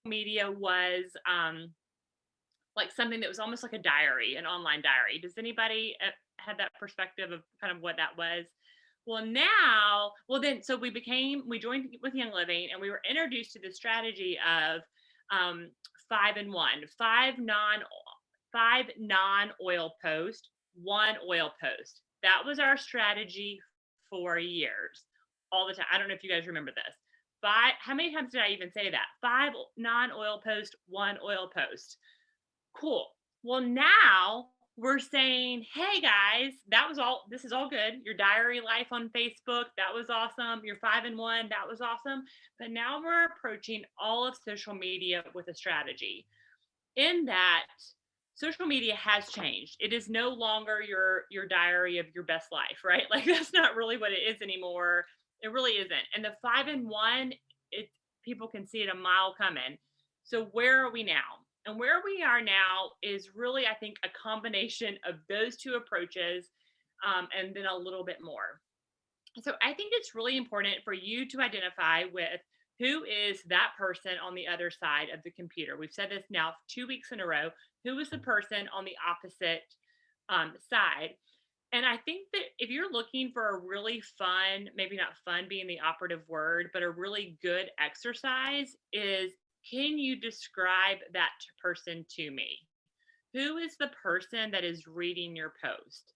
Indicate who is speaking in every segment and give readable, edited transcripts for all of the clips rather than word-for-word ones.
Speaker 1: media was like something that was almost like a diary, an online diary. Does anybody have that perspective of kind of what that was? Well, now, well, then, so we joined with Young Living, and we were introduced to the strategy of 5 and 1, five non-oil post, one oil post. That was our strategy for years, all the time. I don't know if you guys remember this. How many times did I even say that? 5 non-oil post, one oil post. Cool. Well, now we're saying, hey guys, this is all good. Your diary life on Facebook, that was awesome. Your 5 and 1, that was awesome. But now we're approaching all of social media with a strategy. In that, social media has changed. It is no longer your diary of your best life, right? Like that's not really what it is anymore. It really isn't. And the 5 and 1, it people can see it a mile coming. So where are we now? And where we are now is really, I think, a combination of those two approaches, and then a little bit more. So I think it's really important for you to identify with who is that person on the other side of the computer. We've said this now 2 weeks in a row. Who is the person on the opposite side? And I think that if you're looking for a really fun, maybe not fun being the operative word, but a really good exercise is, can you describe that person to me? Who is the person that is reading your post?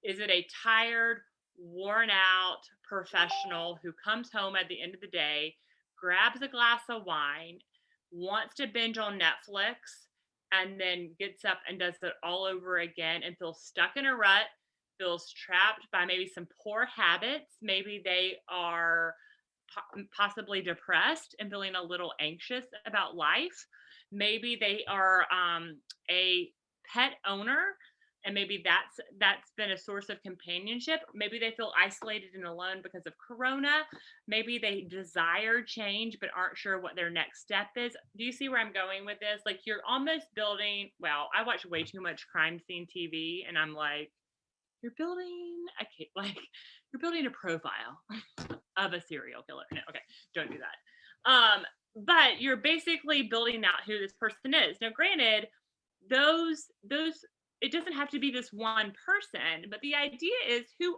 Speaker 1: Is it a tired, worn out professional who comes home at the end of the day, grabs a glass of wine, wants to binge on Netflix, and then gets up and does it all over again and feels stuck in a rut, feels trapped by maybe some poor habits? Maybe they are possibly depressed and feeling a little anxious about life. Maybe they are a pet owner, and maybe that's been a source of companionship. Maybe they feel isolated and alone because of corona. Maybe they desire change but aren't sure what their next step is. Do you see where I'm going with this? Like, you're almost building, well, I watch way too much crime scene TV, and I'm like, you're building you're building a profile of a serial killer. No, okay, don't do that. But you're basically building out who this person is. Now, granted, those it doesn't have to be this one person, but the idea is who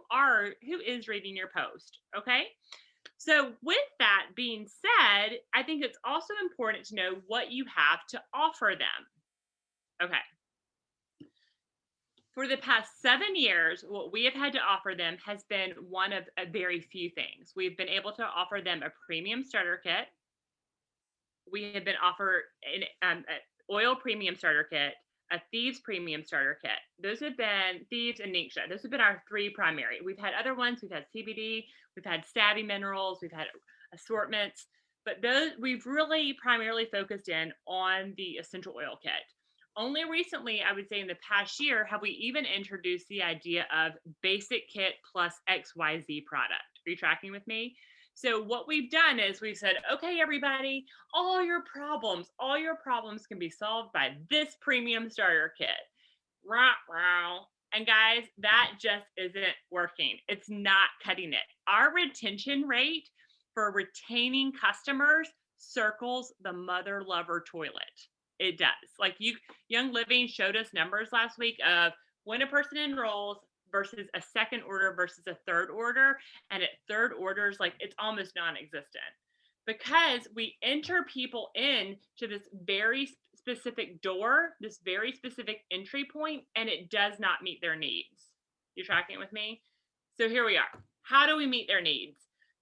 Speaker 1: is reading your post. Okay. So with that being said, I think it's also important to know what you have to offer them. Okay. For the past 7 years, what we have had to offer them has been one of a very few things. We've been able to offer them a premium starter kit. We have been offered an oil premium starter kit, a Thieves premium starter kit. Those have been Thieves and Ningxia. Those have been our 3 primary. We've had other ones. We've had CBD. We've had Savvy Minerals. We've had assortments. But those we've really primarily focused in on the essential oil kit. Only recently, I would say in the past year, have we even introduced the idea of basic kit plus XYZ product. Are you tracking with me? So what we've done is we've said, okay, everybody, all your problems can be solved by this premium starter kit. And guys, that just isn't working. It's not cutting it. Our retention rate for retaining customers circles the mother lover toilet. It does. Like Young Living showed us numbers last week of when a person enrolls versus a second order versus a third order. And at third orders, like it's almost non-existent because we enter people in to this very specific door, this very specific entry point, and it does not meet their needs. You tracking with me? So here we are. How do we meet their needs?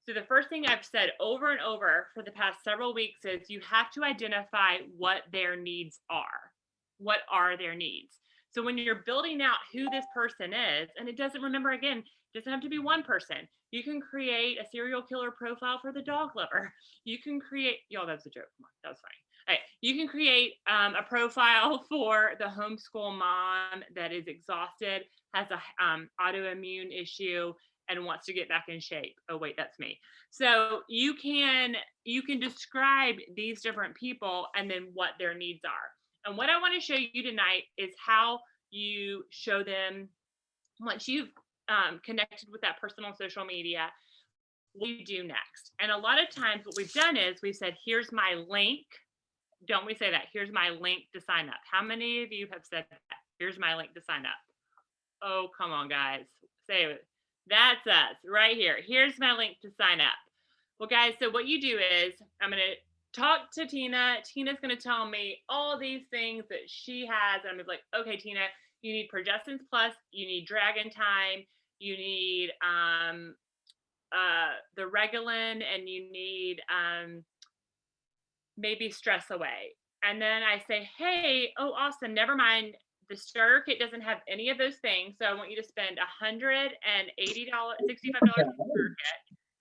Speaker 1: So the first thing I've said over and over for the past several weeks is you have to identify what their needs are. What are their needs? So when you're building out who this person is, and it doesn't have to be one person. You can create a serial killer profile for the dog lover. You can create, y'all, that was a joke. Come on, that was funny. All right. You can create a profile for the homeschool mom that is exhausted, has a autoimmune issue, and wants to get back in shape. Oh wait, that's me. So you can describe these different people and then what their needs are. And what I want to show you tonight is how you show them once you've connected with that person on social media, what you do next. And a lot of times what we've done is we've said, here's my link. Don't we say that? Here's my link to sign up. How many of you have said that? Here's my link to sign up. Oh, come on, guys. Say it. That's us right here. Here's my link to sign up. Well, guys, so what you do is I'm going to talk to Tina. Tina's going to tell me all these things that she has. And I'm going to be like, okay, Tina, you need Progestins Plus, you need Dragon Time, you need the Regulin, and you need maybe Stress Away. And then I say, hey, oh, awesome. Never mind. The starter kit doesn't have any of those things. So I want you to spend $180, $65 on the starter kit.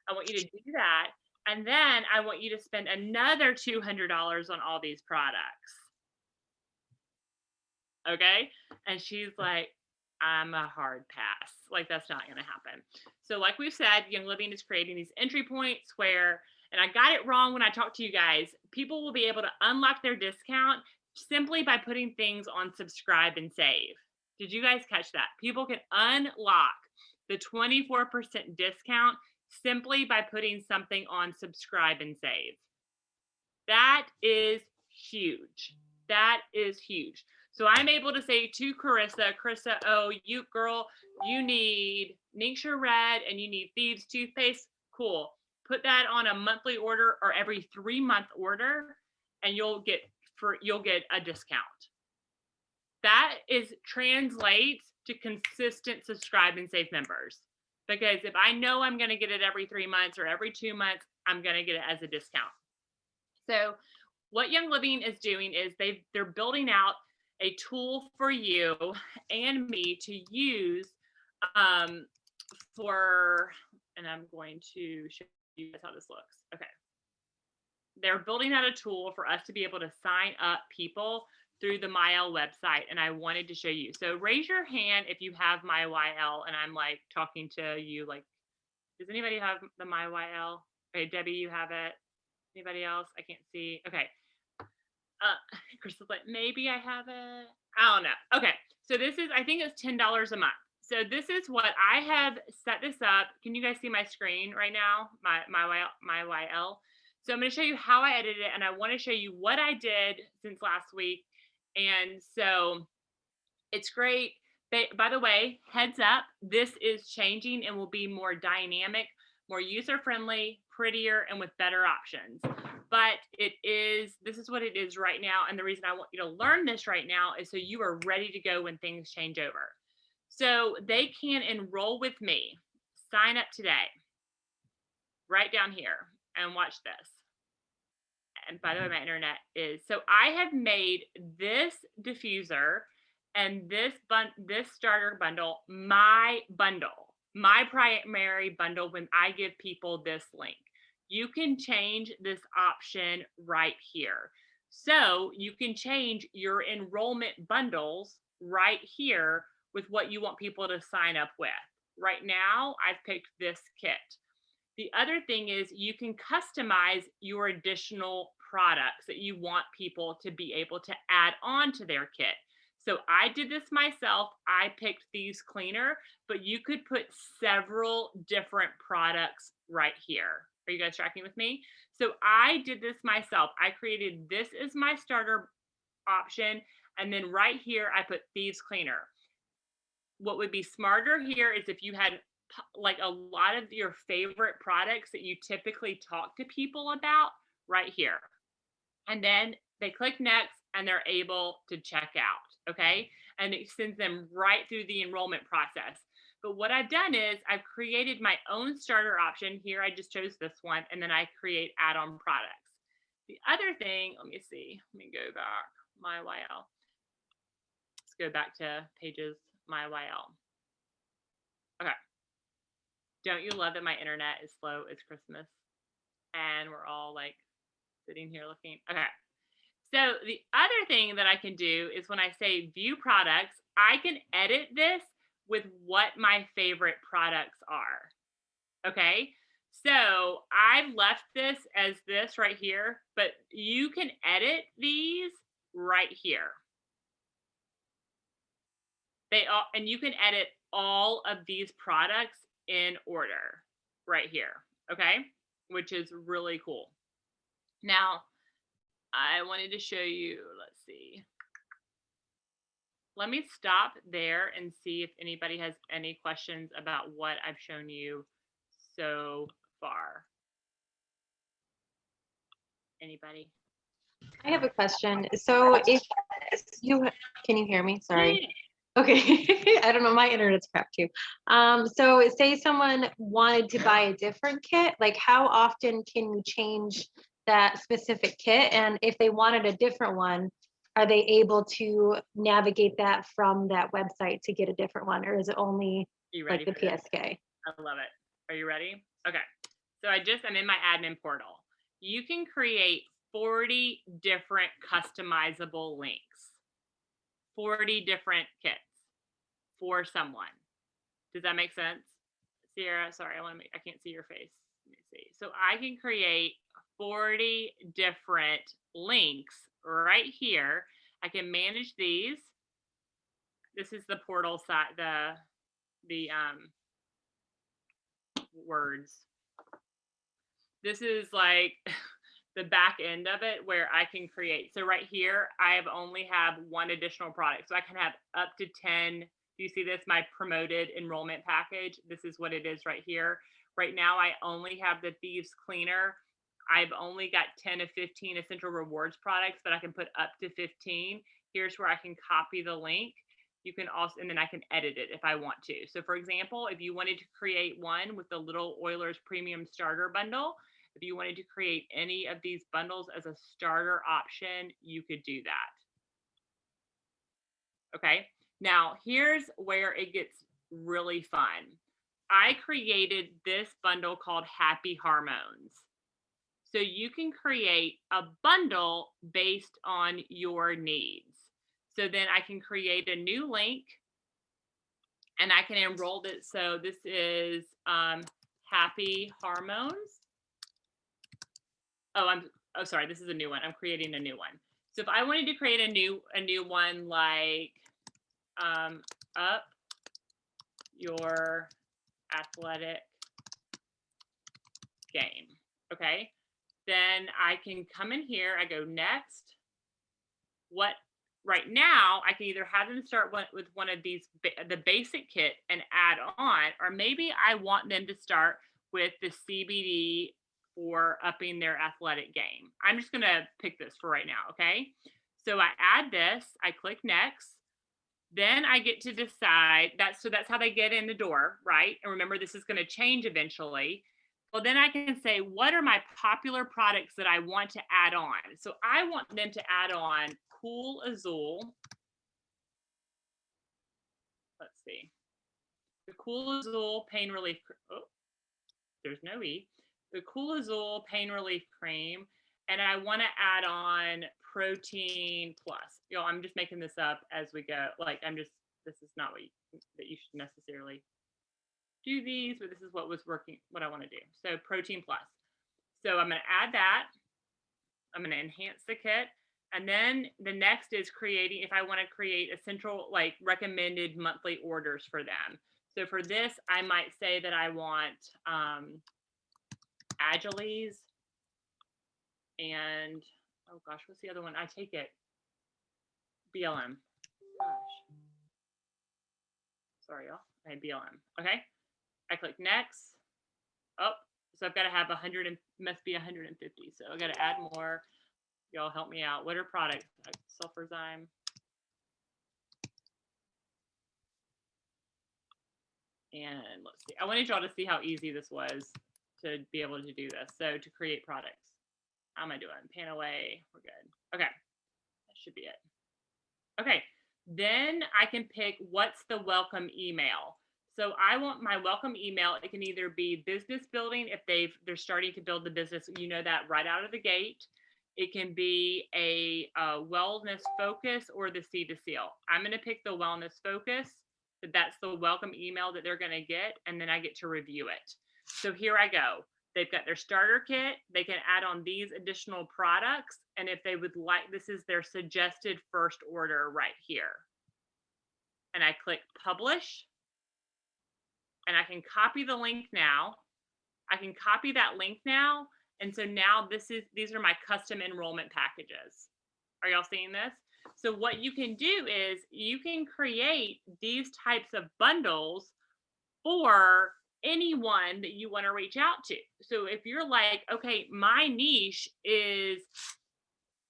Speaker 1: I want you to do that. And then I want you to spend another $200 on all these products. Okay. And she's like, I'm a hard pass. Like, that's not going to happen. So like we've said, Young Living is creating these entry points where, and I got it wrong when I talked to you guys, people will be able to unlock their discount simply by putting things on subscribe and save. Did you guys catch that? People can unlock the 24% discount simply by putting something on subscribe and save. That is huge. That is huge. So I'm able to say to Carissa, oh, you girl, you need Ningxia Red and you need Thieves toothpaste. Cool. Put that on a monthly order or every 3-month order, and you'll get a discount. That translates to consistent subscribe and save members. Because if I know I'm going to get it every 3 months or every 2 months, I'm going to get it as a discount. So what Young Living is doing is they're building out a tool for you and me to use and I'm going to show you guys how this looks. Okay. They're building out a tool for us to be able to sign up people through the MYYL website, and I wanted to show you. So raise your hand if you have MYYL, and I'm like talking to you like, does anybody have the MYYL? Okay, Debbie, you have it. Anybody else? I can't see. Okay. Crystal's like, maybe I have it. I don't know. Okay. So this is, I think it's $10 a month. So this is what I have set this up. Can you guys see my screen right now? MYYL. So I'm going to show you how I edited it, and I want to show you what I did since last week. And so it's great. By the way, heads up, this is changing and will be more dynamic, more user-friendly, prettier, and with better options. But this is what it is right now. And the reason I want you to learn this right now is so you are ready to go when things change over. So they can enroll with me, sign up today, right down here, and watch this. And by the way, my internet is, so I have made this diffuser and this starter bundle my primary bundle when I give people this link. You can change this option right here. So you can change your enrollment bundles right here with what you want people to sign up with. Right now, I've picked this kit. The other thing is you can customize your additional products that you want people to be able to add on to their kit. So I did this myself. I picked Thieves Cleaner, but you could put several different products right here. Are you guys tracking with me? So I did this myself. I created this as my starter option. And then right here, I put Thieves Cleaner. What would be smarter here is if you had like a lot of your favorite products that you typically talk to people about right here. And then they click next and they're able to check out. Okay. And it sends them right through the enrollment process. But what I've done is I've created my own starter option here. I just chose this one, and then I create add-on products. The other thing, let me see. Let me go back. MYYL. Let's go back to pages MYYL. Okay. Don't you love that my internet is slow? It's Christmas and we're all like sitting here looking. Okay. So the other thing that I can do is when I say view products, I can edit this with what my favorite products are. Okay. So I've left this as this right here, but you can edit these right here. And you can edit all of these products in order right here. Okay. Which is really cool. Now, I wanted to show you, let's see. Let me stop there and see if anybody has any questions about what I've shown you so far. Anybody?
Speaker 2: I have a question. So if you, can you hear me? Sorry.
Speaker 1: Yeah.
Speaker 2: Okay. I don't know. My internet's crap too. So say someone wanted to buy a different kit, like how often can you change that specific kit? And if they wanted a different one, are they able to navigate that from that website to get a different one? Or is it only
Speaker 1: You
Speaker 2: like
Speaker 1: ready
Speaker 2: the
Speaker 1: for this?
Speaker 2: PSK?
Speaker 1: I love it. Are you ready? Okay. So I'm in my admin portal. You can create 40 different customizable links, 40 different kits for someone. Does that make sense? Sierra, sorry, I can't see your face. Let me see. So I can create 40 different links right here. I can manage these. This is the portal side, the words. This is like the back end of it where I can create. So right here, I only have one additional product. So I can have up to 10. Do you see this? My promoted enrollment package. This is what it is right here. Right now, I only have the Thieves Cleaner. I've only got 10 of 15 essential rewards products, but I can put up to 15. Here's where I can copy the link. You can also, and then I can edit it if I want to. So for example, if you wanted to create one with the Little Oilers Premium Starter Bundle, if you wanted to create any of these bundles as a starter option, you could do that. Okay, now here's where it gets really fun. I created this bundle called Happy Hormones. So you can create a bundle based on your needs. So then I can create a new link and I can enroll it. So this is Happy Hormones. Oh, sorry, this is a new one. I'm creating a new one. So if I wanted to create a new one like up your athletic game, okay? Then I can come in here, I go next. What right now I can either have them start with one of these, the basic kit and add on, or maybe I want them to start with the CBD for upping their athletic game. I'm just gonna pick this for right now, okay? So I add this, I click next, then I get to decide so that's how they get in the door, right? And remember, this is gonna change eventually. Well, then I can say, what are my popular products that I want to add on? So I want them to add on Cool Azul. Let's see. The Cool Azul Pain Relief. Oh, there's no E. The Cool Azul Pain Relief Cream. And I want to add on Protein Plus. I'm just making this up as we go. This is not that you should necessarily do these, but this is what I want to do. So Protein Plus. So I'm going to add that. I'm going to enhance the kit. And then the next is creating, if I want to create essential, like recommended monthly orders for them. So for this, I might say that I want Agiles and, oh gosh, what's the other one? I take it. BLM. Gosh. Sorry, y'all. I BLM. Okay. I click next. Oh, so I've got to have 100 and must be 150. So I've got to add more. Y'all help me out. What are products? Sulfurzyme. And let's see. I wanted y'all to see how easy this was to be able to do this. So to create products. How am I doing? Pan away. We're good. Okay. That should be it. Okay. Then I can pick what's the welcome email. So I want my welcome email. It can either be business building if they're starting to build the business. You know that right out of the gate. It can be a wellness focus or the seed to seal. I'm going to pick the wellness focus. That's the welcome email that they're going to get, and then I get to review it. So here I go. They've got their starter kit. They can add on these additional products, and if they would like, this is their suggested first order right here. And I click publish, and I can copy the link now. I can copy that link now, And so now these are my custom enrollment packages. Are y'all seeing this? So what you can do is you can create these types of bundles for anyone that you want to reach out to. So if you're like, okay, my niche is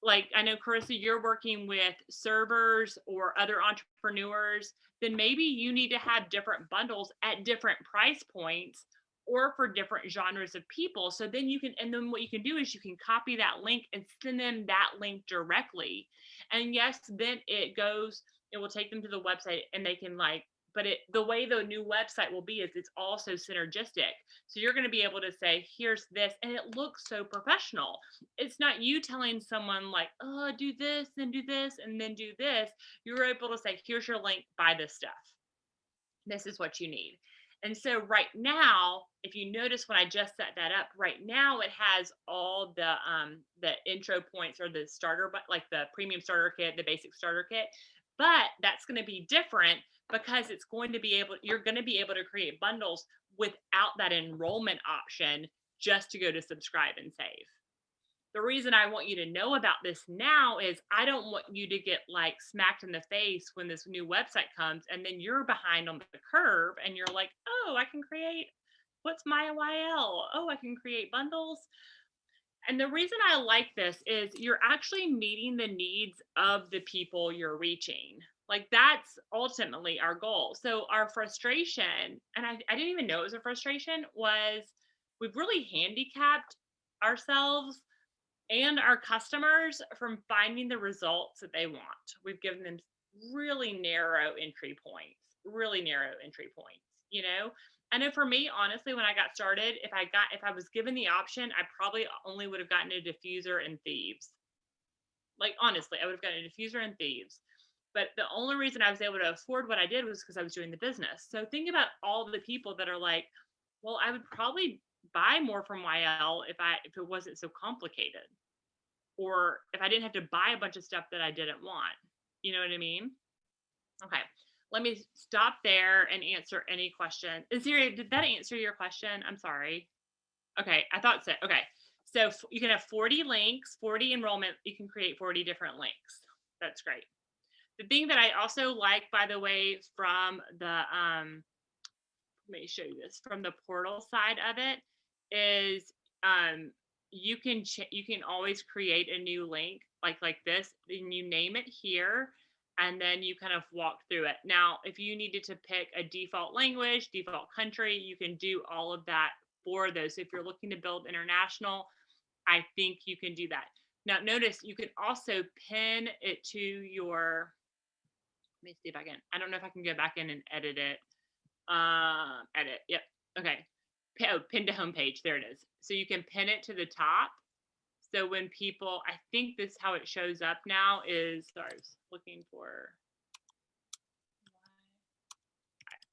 Speaker 1: like, I know Carissa, you're working with servers or other entrepreneurs, then maybe you need to have different bundles at different price points or for different genres of people. So then you can, and then what you can do is you can copy that link and send them that link directly. And yes, then it will take them to the website and they can like, but the way the new website will be is it's also synergistic. So you're going to be able to say, here's this, and it looks so professional. It's not you telling someone like, oh, do this, then do this, and then do this. You're able to say, here's your link, buy this stuff. This is what you need. And so right now, if you notice when I just set that up, right now it has all the intro points or the starter, but like the premium starter kit, the basic starter kit. But that's going to be different because you're going to be able to create bundles without that enrollment option just to go to subscribe and save. The reason I want you to know about this now is I don't want you to get like smacked in the face when this new website comes and then you're behind on the curve and you're like, oh, I can create, what's MYYL? Oh, I can create bundles. And the reason I like this is you're actually meeting the needs of the people you're reaching. Like that's ultimately our goal. So our frustration, and I didn't even know it was a frustration, was we've really handicapped ourselves and our customers from finding the results that they want. We've given them really narrow entry points, you know? I know for me, honestly, when I got started, if I was given the option, I probably only would have gotten a diffuser and thieves. Like, honestly, I would have gotten a diffuser and thieves. But the only reason I was able to afford what I did was because I was doing the business. So think about all the people that are like, well, I would probably buy more from YL if it wasn't so complicated, or if I didn't have to buy a bunch of stuff that I didn't want. You know what I mean? Okay, let me stop there and answer any question. Azira, did that answer your question? I'm sorry. Okay, I thought so. Okay, so you can have 40 links, 40 enrollment. You can create 40 different links. That's great. The thing that I also like, by the way, from the let me show you this, from the portal side of it is you can always create a new link like this, and you name it here, and then you kind of walk through it. Now, if you needed to pick a default language, default country, you can do all of that for those. So if you're looking to build international, I think you can do that. Now, notice you can also pin it to your, let me see if I can, I don't know if I can go back in and edit it. Edit. Yep. Okay. Pin to homepage. There it is. So you can pin it to the top. So when people, I think this how it shows up now is, sorry, I was looking for,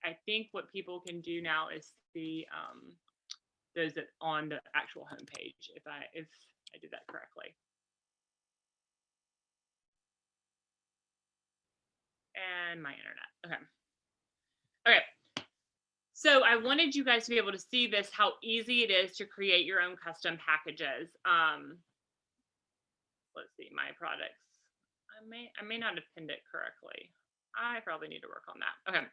Speaker 1: I think what people can do now is see those that on the actual homepage, if I did that correctly. And my internet. Okay. Okay. So I wanted you guys to be able to see this, how easy it is to create your own custom packages. Let's see, my products. I may not have pinned it correctly. I probably need to work on that. Okay.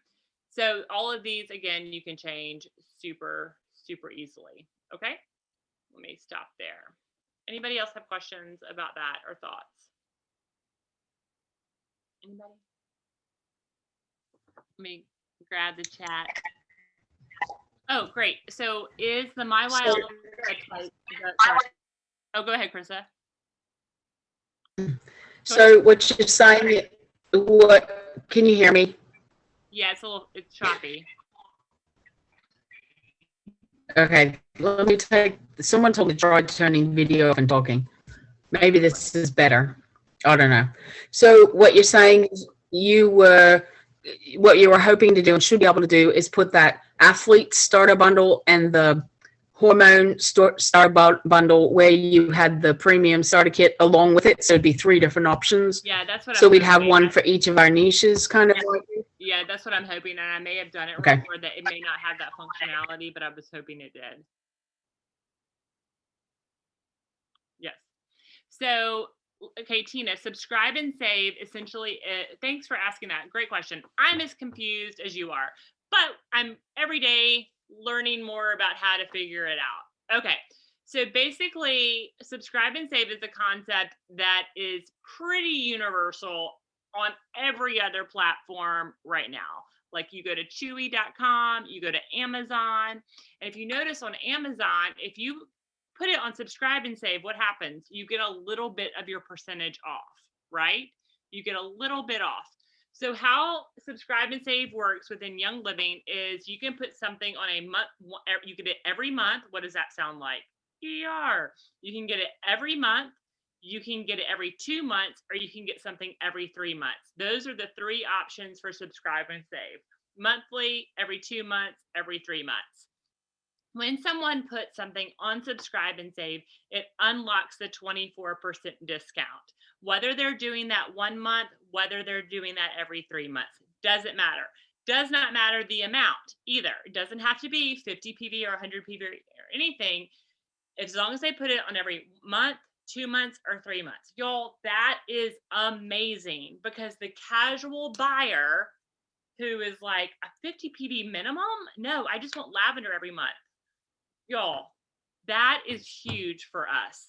Speaker 1: So all of these, again, you can change super, super easily. Okay. Let me stop there. Anybody else have questions about that or thoughts? Anybody? Let me grab the chat. Oh, great. So is the MYYL website? Oh, go ahead, Krista.
Speaker 3: So what you're saying, can you hear me?
Speaker 1: Yeah, it's choppy.
Speaker 3: Okay, let me someone told me to try turning video off and talking. Maybe this is better. I don't know. So what you're saying is what you were hoping to do and should be able to do is put that athlete starter bundle and the hormone starter bundle where you had the premium starter kit along with it. So it'd be 3 different options.
Speaker 1: Yeah, that's what.
Speaker 3: So we'd have one for each of our niches, kind of.
Speaker 1: Yeah, that's what I'm hoping, and I may have done it wrong, or that it may not have that functionality, but I was hoping it did. So, okay, Tina, subscribe and save essentially. Thanks for asking that. Great question. I'm as confused as you are, but I'm every day learning more about how to figure it out. Okay. So basically, subscribe and save is a concept that is pretty universal on every other platform right now. Like you go to chewy.com, you go to Amazon. And if you notice on Amazon, if you put it on subscribe and save, what happens? You get a little bit of your percentage off, right? You get a little bit off. So how subscribe and save works within Young Living is you can put something on a month, you get it every month. What does that sound like? ER. You can get it every month, you can get it every 2 months, or you can get something every 3 months. Those are the three options for subscribe and save. Monthly, every 2 months, every 3 months. When someone puts something on subscribe and save, it unlocks the 24% discount. Whether they're doing that 1 month, whether they're doing that every 3 months, doesn't matter. Does not matter the amount either. It doesn't have to be 50 PV or 100 PV or anything. As long as they put it on every month, 2 months, or 3 months. Y'all, that is amazing because the casual buyer who is like a 50 PV minimum, no, I just want lavender every month. Y'all, that is huge for us.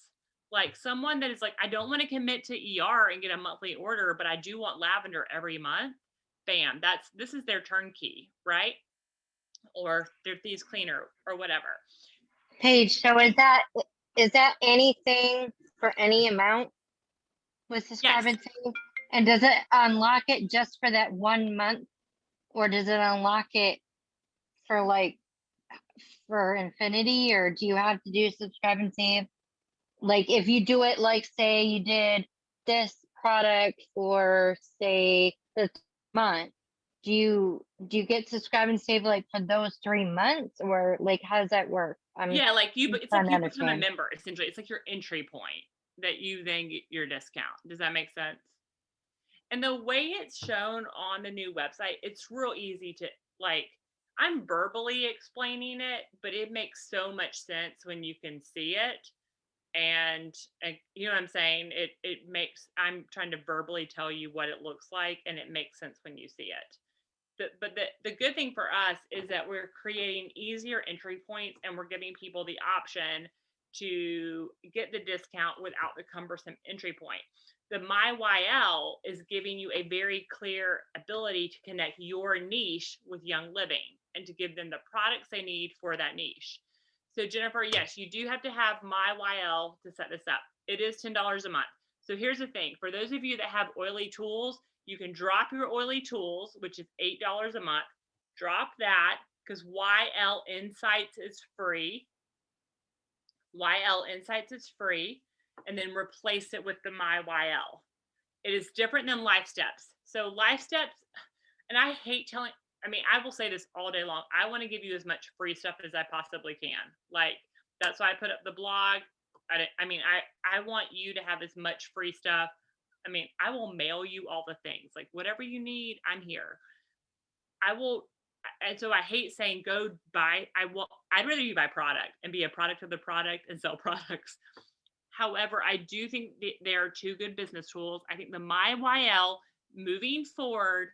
Speaker 1: Like someone that is like, I don't want to commit to ER and get a monthly order, but I do want lavender every month. Bam, this is their turnkey, right? Or their thieves cleaner or whatever.
Speaker 4: Paige, so is that anything for any amount with subscribe
Speaker 1: Yes.
Speaker 4: and save? And does it unlock it just for that 1 month, or does it unlock it for for infinity, or do you have to do subscribe and save? Like if you do it, like say you did this product for say this month, do you get subscribe and save like for those 3 months, or like how does that work?
Speaker 1: Yeah, like it's like
Speaker 4: trying to
Speaker 1: you become a
Speaker 4: understand.
Speaker 1: member essentially. It's like your entry point that you then get your discount. Does that make sense? And the way it's shown on the new website, it's real easy to like. I'm verbally explaining it, but it makes so much sense when you can see it. And you know what I'm saying? It makes, I'm trying to verbally tell you what it looks like, and it makes sense when you see it. But the good thing for us is that we're creating easier entry points, and we're giving people the option to get the discount without the cumbersome entry point. The MYYL is giving you a very clear ability to connect your niche with Young Living and to give them the products they need for that niche. So Jennifer, yes, you do have to have MYYL to set this up. It is $10 a month. So here's the thing. For those of you that have oily tools, you can drop your oily tools, which is $8 a month. Drop that because YL Insights is free. YL Insights is free. And then replace it with the MYYL. It is different than Life Steps. So Life Steps, and I hate telling, I mean, I will say this all day long. I want to give you as much free stuff as I possibly can. Like, that's why I put up the blog. I want you to have as much free stuff. I mean, I will mail you all the things. Like, whatever you need, I'm here. I will. And so I hate saying go buy. I'd rather you buy product and be a product of the product and sell products. However, I do think there are two good business tools. I think the MYYL moving forward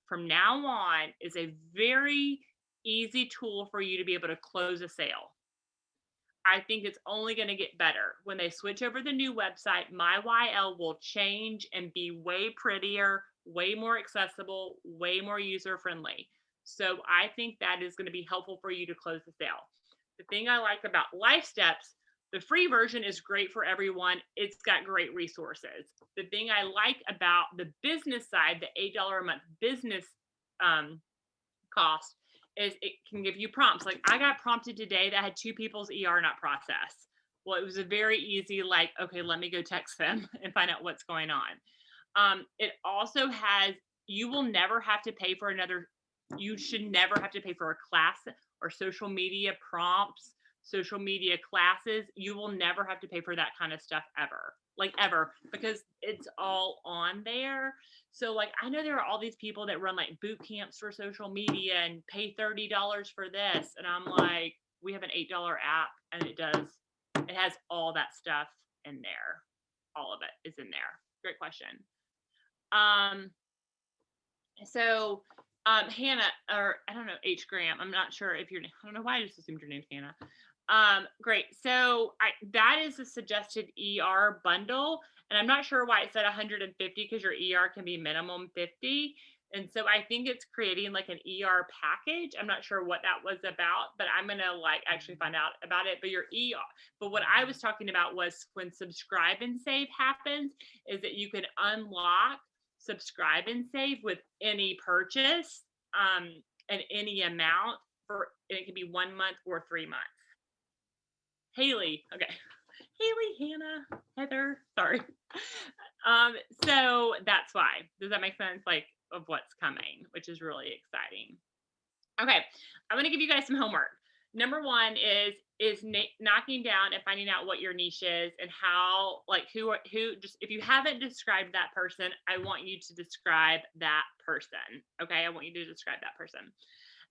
Speaker 1: from now on is a very easy tool for you to be able to close a sale. I think it's only going to get better. When they switch over the new website, MYYL will change and be way prettier, way more accessible, way more user-friendly. So I think that is going to be helpful for you to close the sale. The thing I like about Life Steps, the free version is great for everyone. It's got great resources. The thing I like about the business side, the $8 a month business cost, is it can give you prompts. Like I got prompted today that had 2 people's ER not processed. Well, it was a very easy, like, okay, let me go text them and find out what's going on. It also has, you will never have to pay for another, you should never have to pay for a class or social media prompts, social media classes. You will never have to pay for that kind of stuff ever, like ever, because it's all on there. So like, I know there are all these people that run like boot camps for social media and pay $30 for this. And I'm like, we have an $8 app and it has all that stuff in there. all of it is in there. Great question. So Hannah, or I don't know, H Graham, I'm not sure if I don't know why I just assumed your name's Hannah. Great. So that is a suggested ER bundle, and I'm not sure why it said 150 because your ER can be minimum 50. And so I think it's creating like an ER package. I'm not sure what that was about, but I'm gonna like actually find out about it. But your ER, but what I was talking about was when subscribe and save happens, is that you can unlock subscribe and save with any purchase, and any amount and it can be 1 month or 3 months. Haley, okay. Haley, Hannah, Heather, sorry. So that's why. Does that make sense? Like of what's coming, which is really exciting. Okay, I'm gonna give you guys some homework. Number one is knocking down and finding out what your niche is and how, like who just, if you haven't described that person, I want you to describe that person. Okay, I want you to describe that person.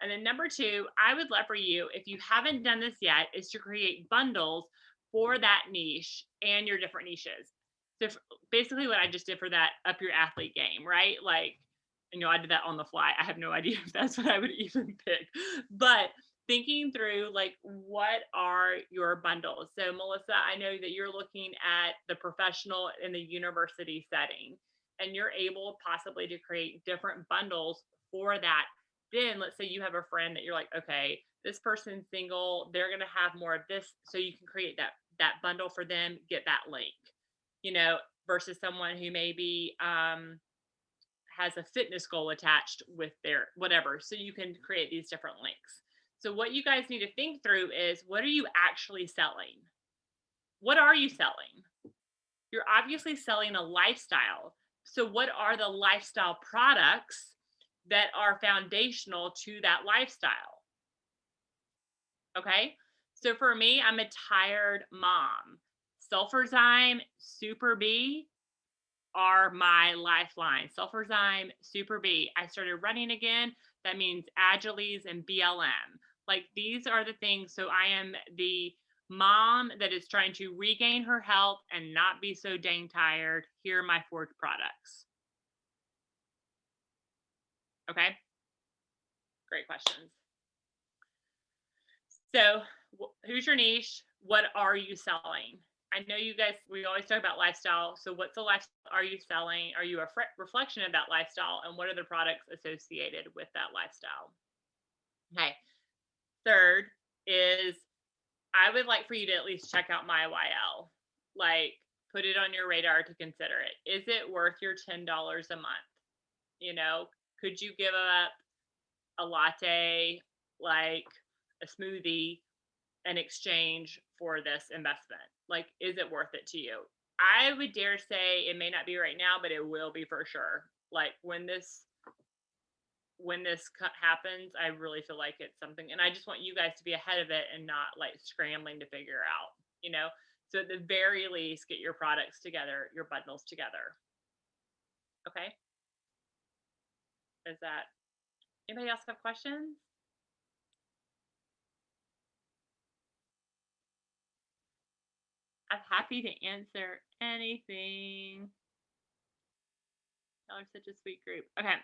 Speaker 1: And then number two, I would love for you, if you haven't done this yet, is to create bundles for that niche and your different niches. So basically what I just did for that Up Your Athlete game, right? Like, I did that on the fly. I have no idea if that's what I would even pick, but thinking through like, what are your bundles? So Melissa, I know that you're looking at the professional in the university setting, and you're able possibly to create different bundles for that. Then let's say you have a friend that you're like, okay, this person's single, they're going to have more of this. So you can create that bundle for them, get that link, versus someone who maybe, has a fitness goal attached with their whatever. So you can create these different links. So what you guys need to think through is, what are you actually selling? What are you selling? You're obviously selling a lifestyle. So what are the lifestyle products that are foundational to that lifestyle? Okay. So for me, I'm a tired mom. Sulfurzyme, Super B are my lifeline. Sulfurzyme, Super B. I started running again. That means Agiles and BLM. Like these are the things. So I am the mom that is trying to regain her health and not be so dang tired. Here are my 4 products. Okay. Great questions. So who's your niche? What are you selling? I know you guys, we always talk about lifestyle. So what's the lifestyle are you selling? Are you a reflection of that lifestyle? And what are the products associated with that lifestyle? Okay. Third is, I would like for you to at least check out MYYL. Like, put it on your radar to consider it. Is it worth your $10 a month? Could you give up a latte, like a smoothie, in exchange for this investment? Like, is it worth it to you? I would dare say it may not be right now, but it will be for sure. Like when this happens, I really feel like it's something, and I just want you guys to be ahead of it and not like scrambling to figure out, so at the very least, get your products together, your bundles together. Okay. Is that, anybody else have questions? I'm happy to answer anything. Y'all are such a sweet group. Okay.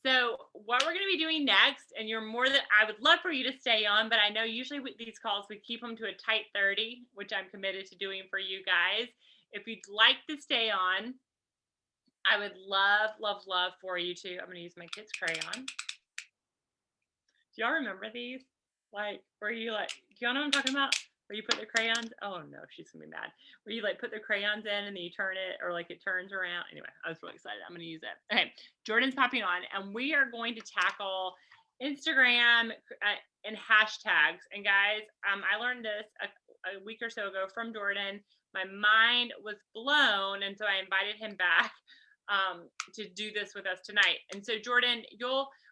Speaker 1: So what we're going to be doing next, and I would love for you to stay on, but I know usually with these calls, we keep them to a tight 30, which I'm committed to doing for you guys. If you'd like to stay on, I would love, love, love for you to, I'm going to use my kid's crayon. Do y'all remember these? Like, where you like, do y'all know what I'm talking about? Where you put the crayons, oh no, she's gonna be mad. Where you like put the crayons in and then you turn it, or like it turns around. Anyway, I was really excited. I'm gonna use it. Okay, Jordan's popping on, and we are going to tackle Instagram and hashtags. And guys, I learned this a week or so ago from Jordan. My mind was blown, and so I invited him back to do this with us tonight. And so Jordan,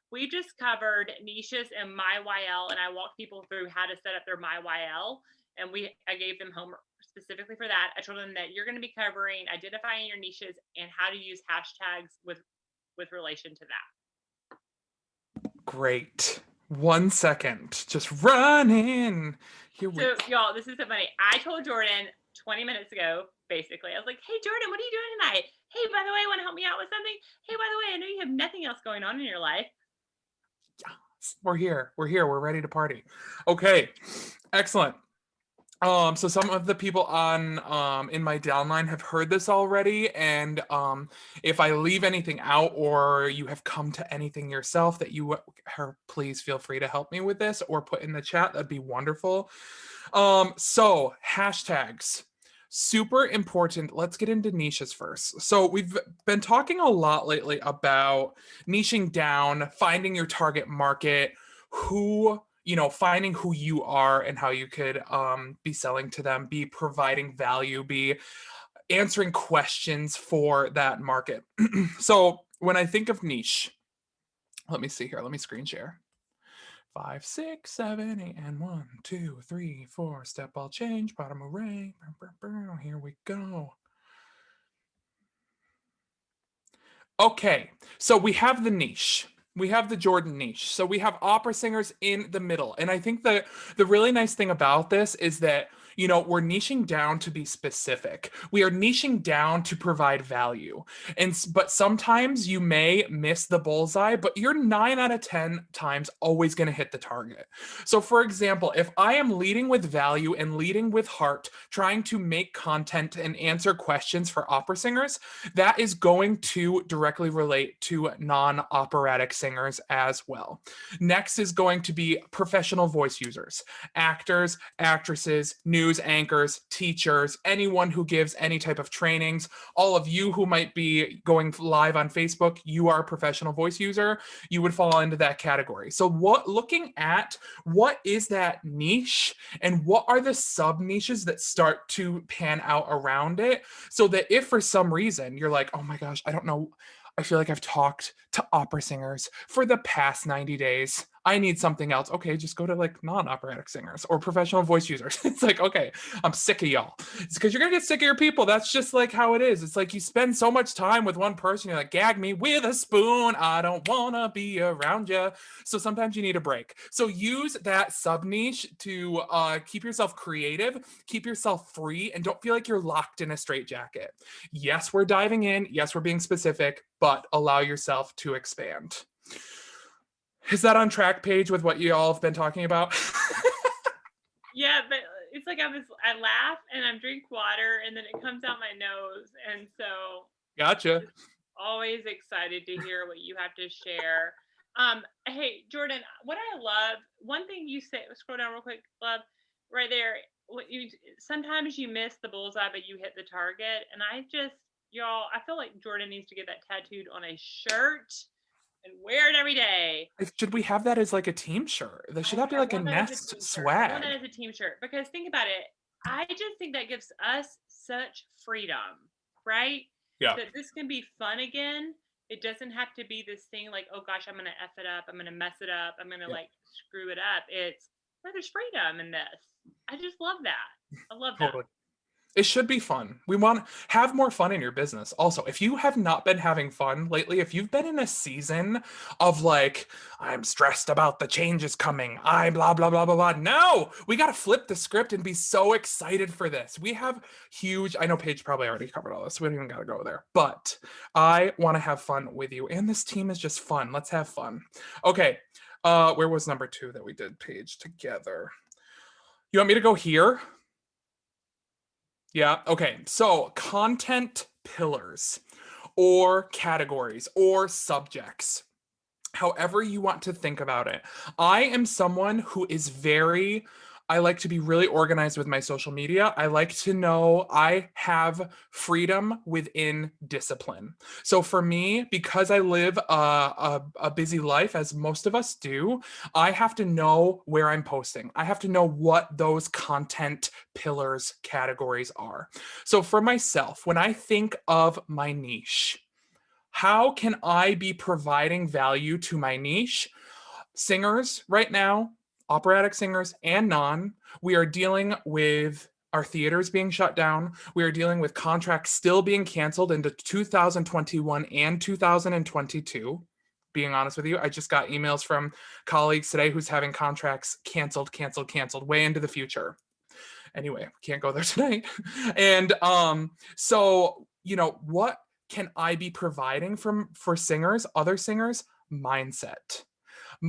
Speaker 1: we just covered niches and MYYL, and I walked people through how to set up their MYYL. And I gave them homework specifically for that. I told them that you're going to be covering identifying your niches and how to use hashtags with relation to that.
Speaker 5: Great. 1 second. Just run in.
Speaker 1: So y'all, this is so funny. I told Jordan 20 minutes ago basically. I was like, hey, Jordan, what are you doing tonight? Hey, by the way, want to help me out with something? Hey, by the way, I know you have nothing else going on in your life.
Speaker 5: We're here. We're ready to party. Okay, excellent. So some of the people on in my downline have heard this already, and if I leave anything out or you have come to anything yourself that you please feel free to help me with this or put in the chat. That'd be wonderful. So hashtags. Super important. Let's get into niches first. So we've been talking a lot lately about niching down, finding your target market, finding who you are and how you could be selling to them, be providing value, be answering questions for that market. So when I think of niche, let me see here. Let me screen share. 5, 6, 7, 8, and 1, 2, 3, 4. Step ball change, bottom array. Here we go. Okay, so we have the niche. We have the Jordan niche. So we have opera singers in the middle. And I think the really nice thing about this is that, we're niching down to be specific. We are niching down to provide value. But sometimes you may miss the bullseye, but you're 9 out of 10 times always going to hit the target. So for example, if I am leading with value and leading with heart, trying to make content and answer questions for opera singers, that is going to directly relate to non-operatic singers as well. Next is going to be professional voice users, actors, actresses, news anchors, teachers, anyone who gives any type of trainings. All of you who might be going live on Facebook, you are a professional voice user, you would fall into that category. So looking at what is that niche and what are the sub niches that start to pan out around it, so that if for some reason you're like, oh my gosh, I don't know, I feel like I've talked to opera singers for the past 90 days. I need something else. Okay, just go to like non-operatic singers or professional voice users. It's like, okay, I'm sick of y'all. It's because you're going to get sick of your people. That's just like how it is. It's like you spend so much time with one person. You're like, gag me with a spoon. I don't want to be around you. So sometimes you need a break. So use that sub niche to keep yourself creative, keep yourself free, and don't feel like you're locked in a straitjacket. Yes, we're diving in. Yes, we're being specific, but allow yourself to expand. Is that on track page with what you all have been talking about?
Speaker 1: Yeah, but it's like I laugh and I drink water and then it comes out my nose. And so
Speaker 5: Gotcha.
Speaker 1: Always excited to hear what you have to share. Hey, Jordan, what I love, one thing you say, scroll down real quick, love, right there. Sometimes you miss the bullseye, but you hit the target. And I feel like Jordan needs to get that tattooed on a shirt and wear it every day.
Speaker 5: Should we have that as like a team shirt? Should that be like a Nest swag?
Speaker 1: I want that as a team shirt because think about it. I just think that gives us such freedom, right?
Speaker 5: Yeah.
Speaker 1: That this can be fun again. It doesn't have to be this thing like, oh gosh, I'm going to F it up. I'm going to mess it up. I'm going to like screw it up. It's, there's freedom in this. I just love that. I love that.
Speaker 5: Totally. It should be fun. We want to have more fun in your business. Also, if you have not been having fun lately, if you've been in a season of like, I'm stressed about the changes coming, I blah, blah, blah, blah, blah. No, we got to flip the script and be so excited for this. We have huge, I know Paige probably already covered all this, so we don't even got to go there, but I want to have fun with you. And this team is just fun. Let's have fun. Okay. Where was number 2 that we did, Paige, together? You want me to go here? Yeah. Okay. So content pillars or categories or subjects, however you want to think about it. I am someone who is I like to be really organized with my social media. I like to know I have freedom within discipline. So for me, because I live a busy life, as most of us do, I have to know where I'm posting. I have to know what those content pillars categories are. So for myself, when I think of my niche, how can I be providing value to my niche? Singers right now, operatic singers and non, we are dealing with our theaters being shut down. We are dealing with contracts still being canceled into 2021 and 2022. Being honest with you, I just got emails from colleagues today who's having contracts canceled way into the future. Anyway, can't go there tonight. And so, you know, what can I be providing for singers, other singers? Mindset.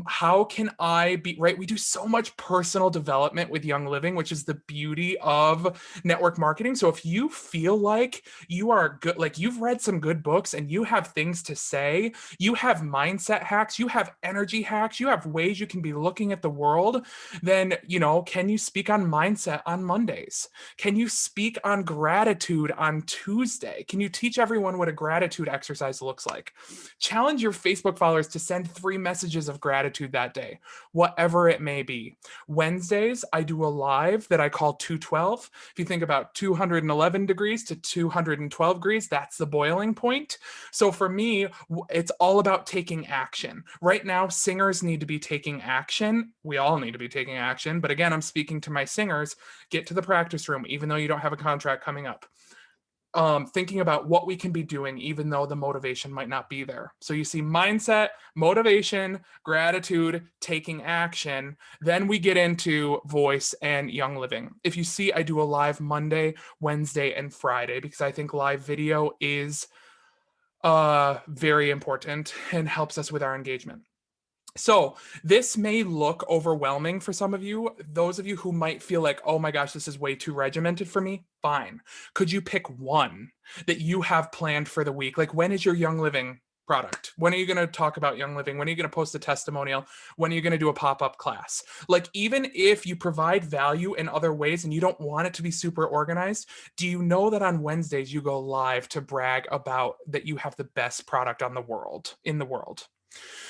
Speaker 5: How can I be right? We do so much personal development with Young Living, which is the beauty of network marketing. So if you feel like you are good, like you've read some good books and you have things to say, you have mindset hacks, you have energy hacks, you have ways you can be looking at the world, then, you know, can you speak on mindset on Mondays? Can you speak on gratitude on Tuesday? Can you teach everyone what a gratitude exercise looks like? Challenge your Facebook followers to send 3 messages of gratitude that day, whatever it may be. Wednesdays, I do a live that I call 212. If you think about 211 degrees to 212 degrees, that's the boiling point. So for me, it's all about taking action. Right now, singers need to be taking action. We all need to be taking action. But again, I'm speaking to my singers. Get to the practice room, even though you don't have a contract coming up. Thinking about what we can be doing, even though the motivation might not be there. So you see mindset, motivation, gratitude, taking action. Then we get into voice and Young Living. If you see, I do a live Monday, Wednesday, and Friday because I think live video is very important and helps us with our engagement. So this may look overwhelming for some of you. Those of you who might feel like, oh my gosh, this is way too regimented for me, fine. Could you pick one that you have planned for the week? Like, when is your Young Living product? When are you going to talk about Young Living? When are you going to post a testimonial? When are you going to do a pop-up class? Like, even if you provide value in other ways and you don't want it to be super organized, do you know that on Wednesdays you go live to brag about that you have the best product in the world?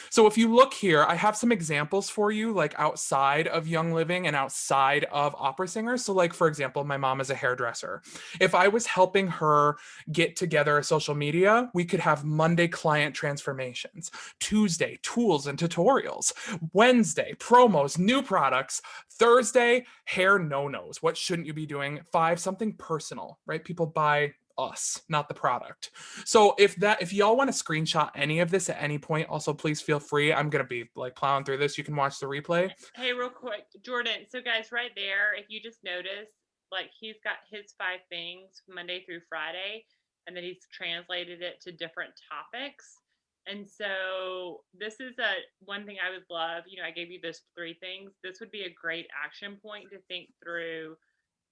Speaker 5: So if you look here, I have some examples for you, like outside of Young Living and outside of opera singers. So like, for example, my mom is a hairdresser. If I was helping her get together a social media, we could have Monday client transformations, Tuesday tools and tutorials, Wednesday promos, new products, Thursday hair no-nos. What shouldn't you be doing? 5, something personal, right? People buy us, not the product. So if y'all want to screenshot any of this at any point, also please feel free. I'm gonna be like plowing through this. You can watch the replay.
Speaker 1: Hey, real quick, Jordan. So guys, right there, if you just notice, like he's got his 5 things Monday through Friday, and then he's translated it to different topics. And so this is one thing I would love. You know, I gave you those 3 things. This would be a great action point to think through.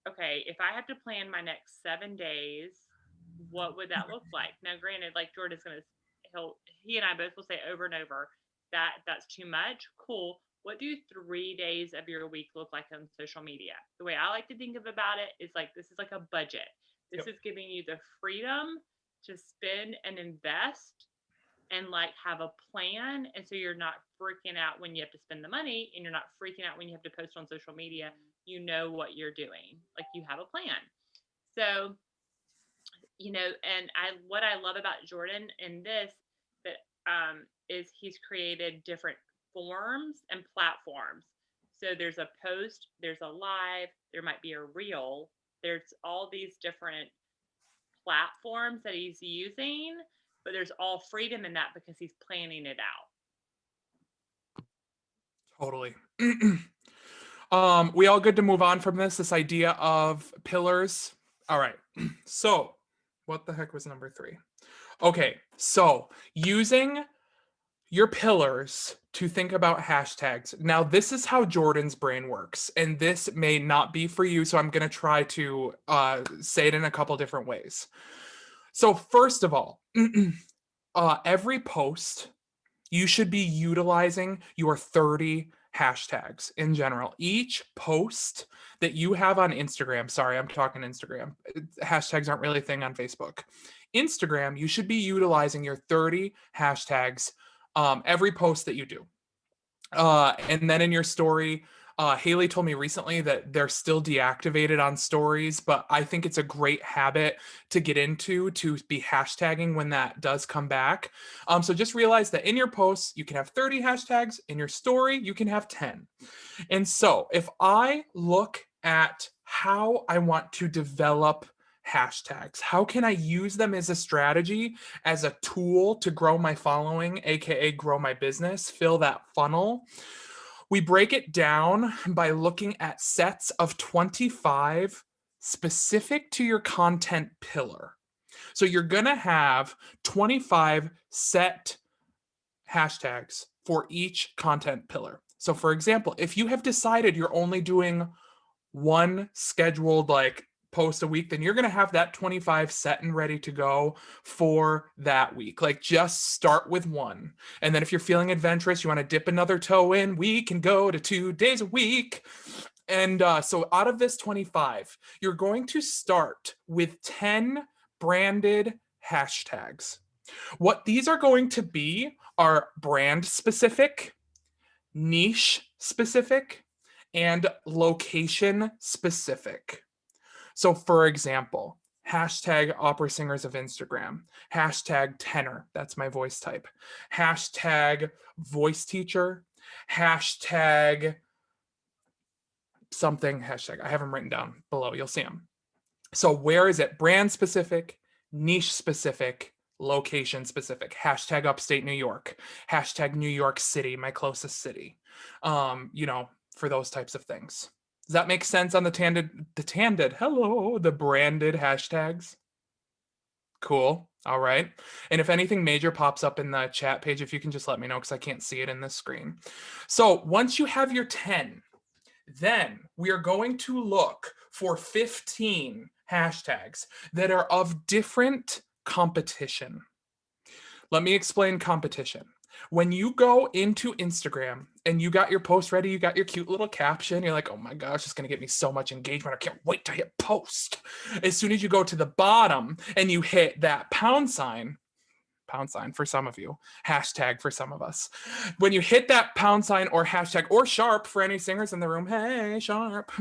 Speaker 1: Okay, if I have to plan my next 7 days, what would that look like? Now, granted, like Jordan's he and I both will say over and over that that's too much. Cool. What do 3 days of your week look like on social media? The way I like to think about it is like, this is like a budget. This is giving you the freedom to spend and invest and like have a plan. And so you're not freaking out when you have to spend the money, and you're not freaking out when you have to post on social media. You know what you're doing. Like, you have a plan. So, you know, and what I love about Jordan in this is he's created different forms and platforms. So there's a post, there's a live, there might be a reel. There's all these different platforms that he's using, but there's all freedom in that because he's planning it out.
Speaker 5: Totally. We all good to move on from this idea of pillars. All right. So what the heck was number 3? Okay. So using your pillars to think about hashtags. Now, this is how Jordan's brain works, and this may not be for you. So I'm going to try to say it in a couple different ways. So first of all, every post, you should be utilizing your 30 hashtags in general. Each post that you have on Instagram, sorry, I'm talking Instagram. Hashtags aren't really a thing on Facebook. Instagram, you should be utilizing your 30 hashtags every post that you do. And then in your story, Haley told me recently that they're still deactivated on stories, but I think it's a great habit to get into, to be hashtagging when that does come back. So just realize that in your posts, you can have 30 hashtags. In your story, you can have 10. And so if I look at how I want to develop hashtags, how can I use them as a strategy, as a tool to grow my following, aka grow my business, fill that funnel? We break it down by looking at sets of 25 specific to your content pillar. So you're going to have 25 set hashtags for each content pillar. So for example, if you have decided you're only doing one scheduled like post a week, then you're going to have that 25 set and ready to go for that week. Like just start with one. And then if you're feeling adventurous, you want to dip another toe in, we can go to 2 days a week. And so out of this 25, you're going to start with 10 branded hashtags. What these are going to be are brand specific, niche specific, and location specific. So for example, hashtag opera singers of Instagram, hashtag tenor, that's my voice type, hashtag voice teacher, hashtag something, hashtag, I have them written down below, you'll see them. So where is it? Brand specific, niche specific, location specific, hashtag upstate New York, hashtag New York City, my closest city, for those types of things. Does that make sense on the branded hashtags? Cool. All right. And if anything major pops up in the chat page, if you can just let me know because I can't see it in this screen. So once you have your 10, then we are going to look for 15 hashtags that are of different competition. Let me explain competition. When you go into Instagram and you got your post ready, you got your cute little caption, you're like, oh my gosh, it's going to get me so much engagement. I can't wait to hit post. As soon as you go to the bottom and you hit that pound sign for some of you, hashtag for some of us. When you hit that pound sign or hashtag or sharp for any singers in the room, hey, sharp,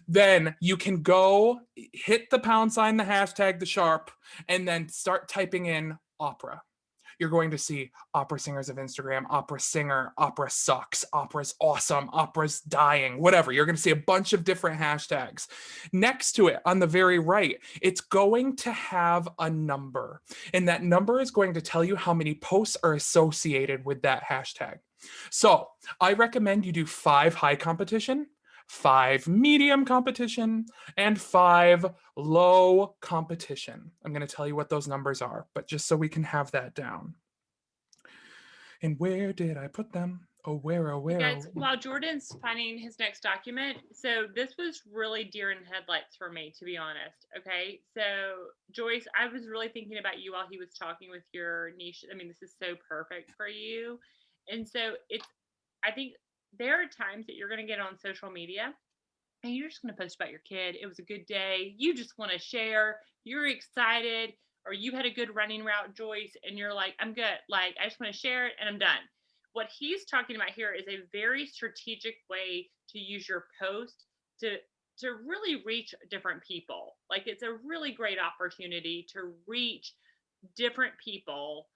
Speaker 5: then you can go hit the pound sign, the hashtag, the sharp, and then start typing in opera. You're going to see opera singers of Instagram, opera singer, opera sucks, opera's awesome, opera's dying, whatever. You're going to see a bunch of different hashtags. Next to it on the very right, it's going to have a number. And that number is going to tell you how many posts are associated with that hashtag. So I recommend you do 5 high competition, 5 medium competition, and 5 low competition. I'm going to tell you what those numbers are, but just so we can have that down. And where did I put them? Oh, where, oh, where?
Speaker 1: Guys, while Jordan's finding his next document, so this was really deer in headlights for me, to be honest. Okay, so Joyce, I was really thinking about you while he was talking with your niche. I mean, this is so perfect for you. And so I think there are times that you're going to get on social media and you're just going to post about your kid. It was a good day. You just want to share. You're excited, or you had a good running route, Joyce, and you're like, I'm good. Like, I just want to share it and I'm done. What he's talking about here is a very strategic way to use your post to really reach different people. Like, it's a really great opportunity to reach different people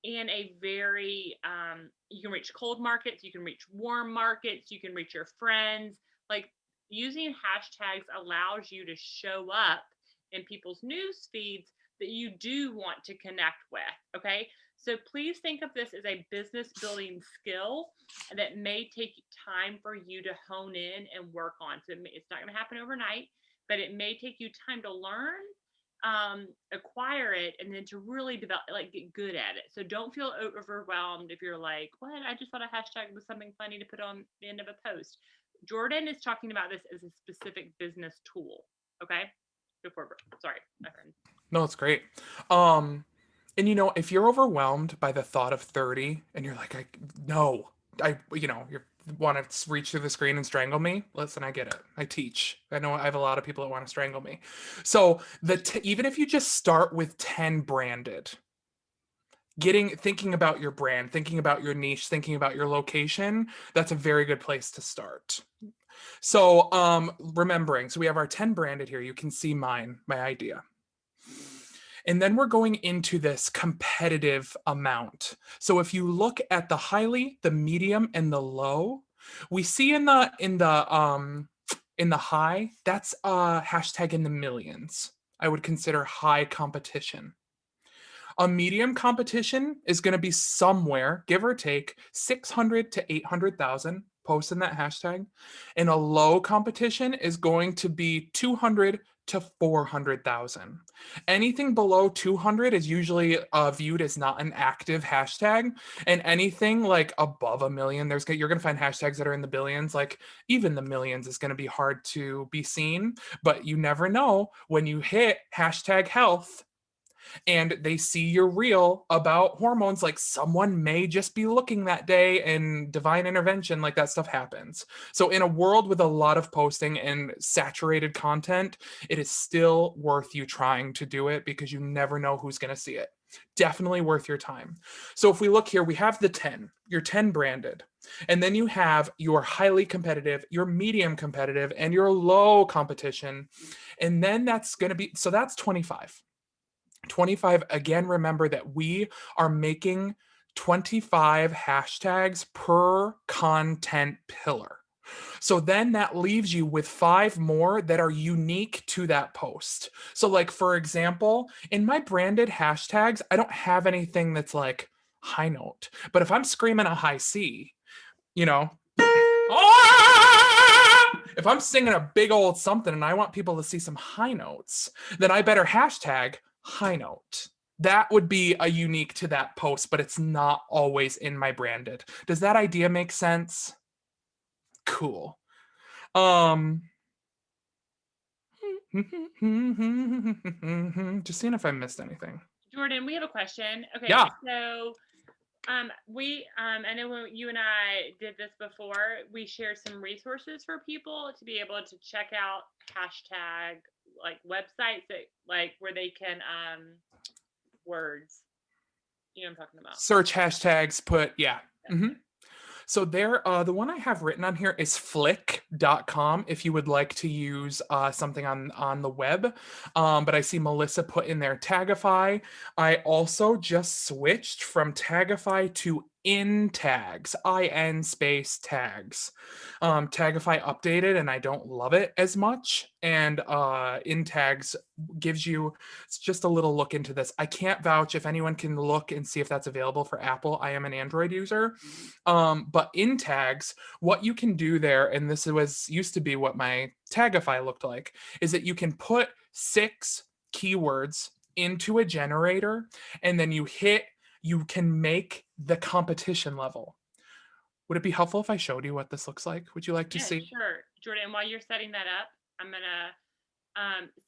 Speaker 1: in a very, you can reach cold markets, you can reach warm markets, you can reach your friends. Like, using hashtags allows you to show up in people's news feeds that you do want to connect with. Okay. So please think of this as a business building skill that may take time for you to hone in and work on. So it's not going to happen overnight, but it may take you time to learn, acquire it, and then to really develop, like, get good at it. So don't feel overwhelmed if you're like, what? I just thought a hashtag was something funny to put on the end of a post. Jordan is talking about this as a specific business tool. Okay. Go forward. Sorry, my friend.
Speaker 5: No, it's great. And if you're overwhelmed by the thought of 30 and you're like, you want to reach through the screen and strangle me. Listen, I get it. I teach. I know I have a lot of people that want to strangle me. So even if you just start with 10 branded, thinking about your brand, thinking about your niche, thinking about your location, that's a very good place to start. So remembering, so we have our 10 branded here. You can see my idea. And then we're going into this competitive amount. So if you look at the highly, the medium, and the low, we see in the high, that's a hashtag in the millions. I would consider high competition. A medium competition is going to be somewhere, give or take, 600 to 800,000 posts in that hashtag, and a low competition is going to be 200 to 400,000. Anything below 200 is usually viewed as not an active hashtag, and anything like above a million, you're going to find hashtags that are in the billions. Like even the millions is going to be hard to be seen, but you never know when you hit hashtag health and they see your reel about hormones, like someone may just be looking that day and divine intervention, like that stuff happens. So in a world with a lot of posting and saturated content, it is still worth you trying to do it because you never know who's going to see it. Definitely worth your time. So if we look here, we have the 10, your 10 branded, and then you have your highly competitive, your medium competitive, and your low competition. And then that's going to be, so that's 25. 25, again, remember that we are making 25 hashtags per content pillar. So then that leaves you with 5 more that are unique to that post. So like, for example, in my branded hashtags, I don't have anything that's like high note, but if I'm screaming a high C, you know, if I'm singing a big old something and I want people to see some high notes, then I better hashtag high note. That would be a unique to that post, but it's not always in my branded. Does that idea make sense? Cool. Just seeing if I missed anything.
Speaker 1: Jordan, we have a question. Okay,
Speaker 5: Yeah.
Speaker 1: so I know when you and I did this before, we shared some resources for people to be able to check out hashtag like websites that like where they can words. You know what I'm talking about.
Speaker 5: Search hashtags, yeah. Mm-hmm. So there, the one I have written on here is flick.com if you would like to use something on the web. But I see Melissa put in there Tagify. I also just switched from Tagify to InTags, IN space tags. Tagify updated and I don't love it as much. And InTags gives you just a little look into this. I can't vouch if anyone can look and see if that's available for Apple. I am an Android user. But InTags, what you can do there, and this used to be what my Tagify looked like, is that you can put 6 keywords into a generator and then you can make the competition level. Would it be helpful if I showed you what this looks like? Would you like to see?
Speaker 1: Sure, Jordan. While you're setting that up, I'm gonna.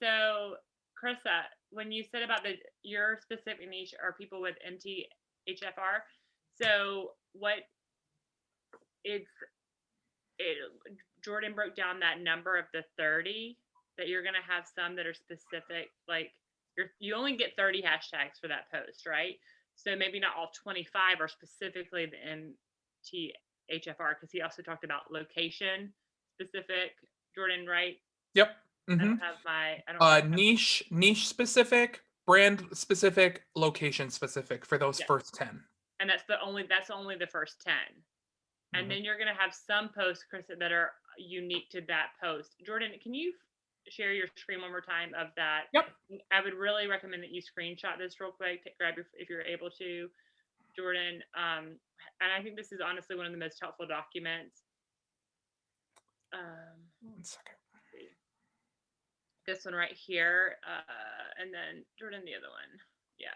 Speaker 1: So, Carissa, when you said about your specific niche are people with MTHFR, so Jordan broke down that number of the 30 that you're gonna have some that are specific, like you only get 30 hashtags for that post, right? So maybe not all 25 are specifically the MTHFR, because he also talked about location specific. Jordan, right?
Speaker 5: Yep.
Speaker 1: Mm-hmm. I don't have my
Speaker 5: niche specific, brand specific, location specific for those first 10.
Speaker 1: And that's only the first 10. And then you're going to have some posts, Chris, that are unique to that post. Jordan, can you share your screen one more time of that?
Speaker 5: Yep.
Speaker 1: I would really recommend that you screenshot this real quick, grab if you're able to, Jordan. And I think this is honestly one of the most helpful documents.
Speaker 5: 1 second.
Speaker 1: This one right here. And then Jordan, the other one. Yeah.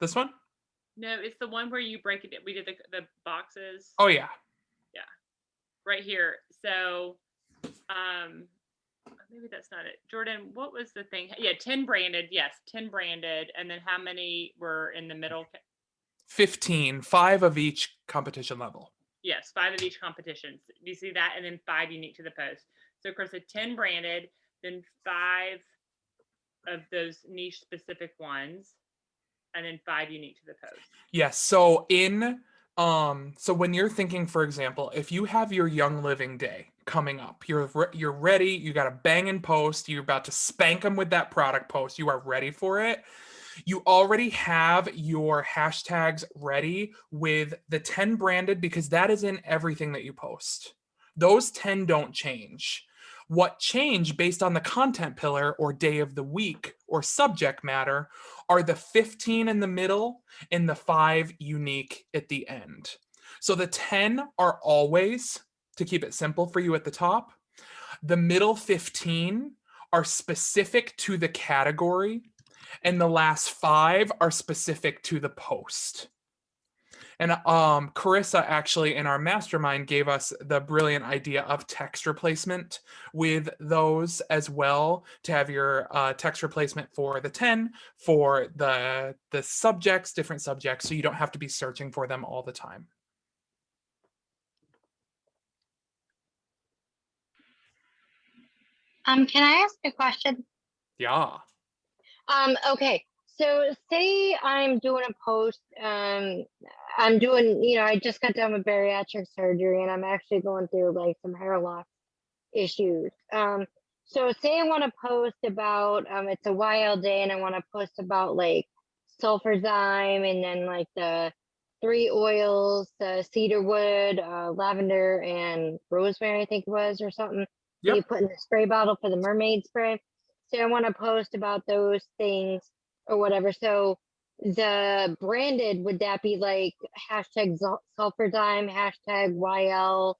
Speaker 5: This one?
Speaker 1: No, it's the one where you break it. We did the boxes.
Speaker 5: Oh yeah.
Speaker 1: Yeah. Right here. So, maybe that's not it. Jordan, what was the thing? Yeah, 10 branded. Yes, 10 branded. And then how many were in the middle?
Speaker 5: 15, 5 of each competition level.
Speaker 1: Yes, 5 of each competition. Do you see that? And then 5 unique to the post. So, of course, 10 branded, then 5 of those niche specific ones, and then 5 unique to the post.
Speaker 5: Yes. So so when you're thinking, for example, if you have your Young Living Day coming up, you're ready, you got a banging post, you're about to spank them with that product post, you are ready for it. You already have your hashtags ready with the 10 branded because that is in everything that you post. Those 10 don't change. What change based on the content pillar or day of the week or subject matter are the 15 in the middle and the 5 unique at the end. So the 10 are always to keep it simple for you at the top. The middle 15 are specific to the category, and the last 5 are specific to the post. And Carissa actually in our mastermind gave us the brilliant idea of text replacement with those as well, to have your text replacement for the 10, for the subjects, different subjects, so you don't have to be searching for them all the time.
Speaker 4: Can I ask a question?
Speaker 5: Yeah.
Speaker 4: Okay. So say I'm doing a post, I'm doing, I just got done with bariatric surgery and I'm actually going through like some hair loss issues. So say I want to post about, it's a YL day and I want to post about like sulfurzyme and then like the 3 oils, the cedarwood, lavender and rosemary, I think it was, or something.
Speaker 5: Yep.
Speaker 4: You put in the spray bottle for the mermaid spray. So I want to post about those things or whatever. So the branded, would that be like hashtag sulfurzyme, hashtag YL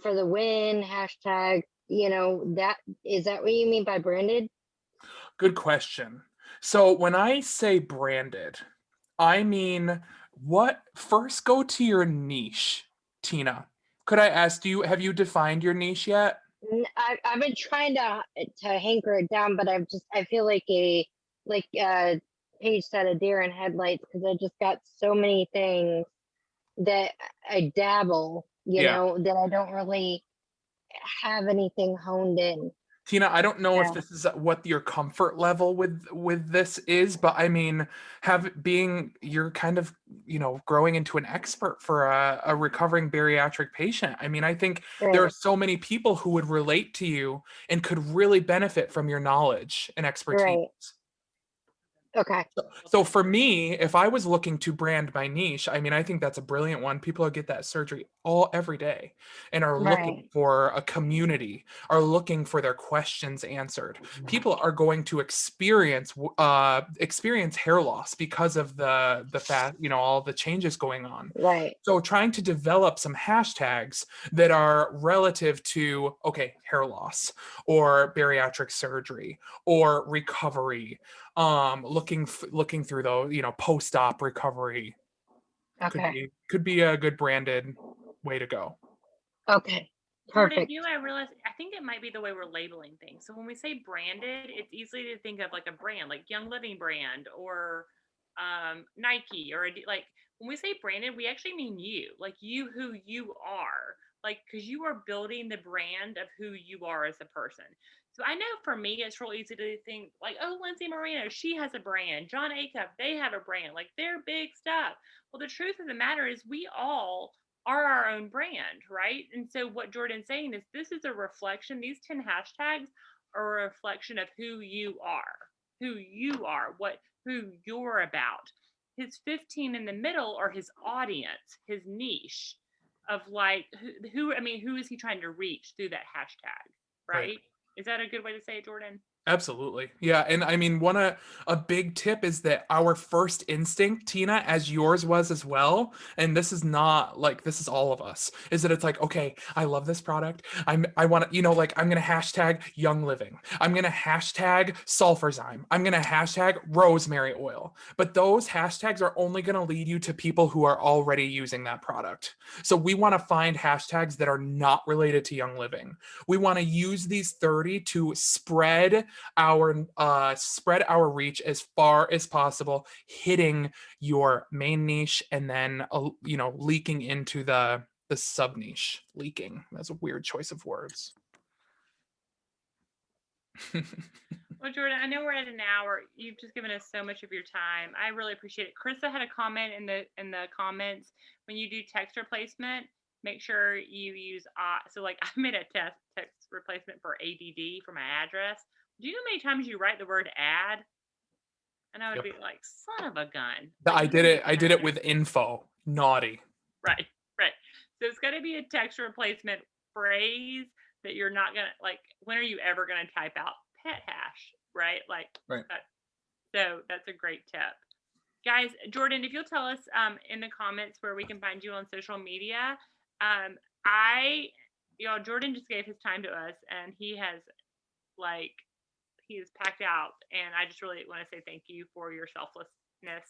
Speaker 4: for the win, hashtag, that, is that what you mean by branded?
Speaker 5: Good question. So when I say branded, I mean, first go to your niche, Tina. Could I ask you, have you defined your niche yet?
Speaker 4: I've been trying to hanker it down, but I feel like Paige said, a deer in headlights, because I just got so many things that I dabble, that I don't really have anything honed in.
Speaker 5: Tina, I don't know if
Speaker 4: Yeah.
Speaker 5: this is what your comfort level with this is, but I mean, you're kind of, growing into an expert for a recovering bariatric patient. I mean, I think there are
Speaker 4: Right,
Speaker 5: so many people who would relate to you and could really benefit from your knowledge and expertise.
Speaker 4: right. Okay.
Speaker 5: So for me, if I was looking to brand my niche, I mean, I think that's a brilliant one. People get that surgery every day and are looking
Speaker 4: Right.
Speaker 5: for a community, are looking for their questions answered. People are going to experience hair loss because of the fat, all the changes going on.
Speaker 4: Right.
Speaker 5: So trying to develop some hashtags that are relative to, okay, hair loss or bariatric surgery or recovery, looking through those, post-op recovery
Speaker 4: Okay.
Speaker 5: could be a good branded way to go.
Speaker 4: Okay.
Speaker 1: Jordan,
Speaker 4: Perfect.
Speaker 1: I realize, I think it might be the way we're labeling things. So when we say branded, it's easy to think of like a brand, like Young Living brand or Nike or like when we say branded, we actually mean you, like you, who you are, like, because you are building the brand of who you are as a person. So I know for me, it's real easy to think like, oh, Lindsay Moreno, she has a brand. John Acuff, they have a brand. Like they're big stuff. Well, the truth of the matter is we all are our own brand, right? And so what Jordan's saying is this is a reflection. These 10 hashtags are a reflection of who you are, who you're about. His 15 in the middle are his audience, his niche of like who is he trying to reach through that hashtag, right? Is that a good way to say it, Jordan?
Speaker 5: Absolutely. Yeah. And I mean, a big tip is that our first instinct, Tina, as yours was as well, and this is not like, this is all of us, is that it's like, okay, I love this product. I want to, like, I'm going to hashtag Young Living. I'm going to hashtag sulfurzyme. I'm going to hashtag rosemary oil. But those hashtags are only going to lead you to people who are already using that product. So we want to find hashtags that are not related to Young Living. We want to use these 30 to spread our reach as far as possible, hitting your main niche and then leaking into the sub niche. Leaking, that's a weird choice of words.
Speaker 1: Well, Jordan, I know we're at an hour. You've just given us so much of your time. I really appreciate it. Krista had a comment in the comments. When you do text replacement, make sure you use so like I made a text replacement for ADD for my address. Do you know how many times you write the word ad? And I would be like, son of a gun. Like,
Speaker 5: I did it with info. Naughty.
Speaker 1: Right. So it's got to be a text replacement phrase that you're not gonna like. When are you ever gonna type out pet hash? Right. Like.
Speaker 5: Right.
Speaker 1: So that's a great tip, guys. Jordan, if you'll tell us in the comments where we can find you on social media, y'all, Jordan just gave his time to us, and he has packed out. And I just really want to say thank you for your selflessness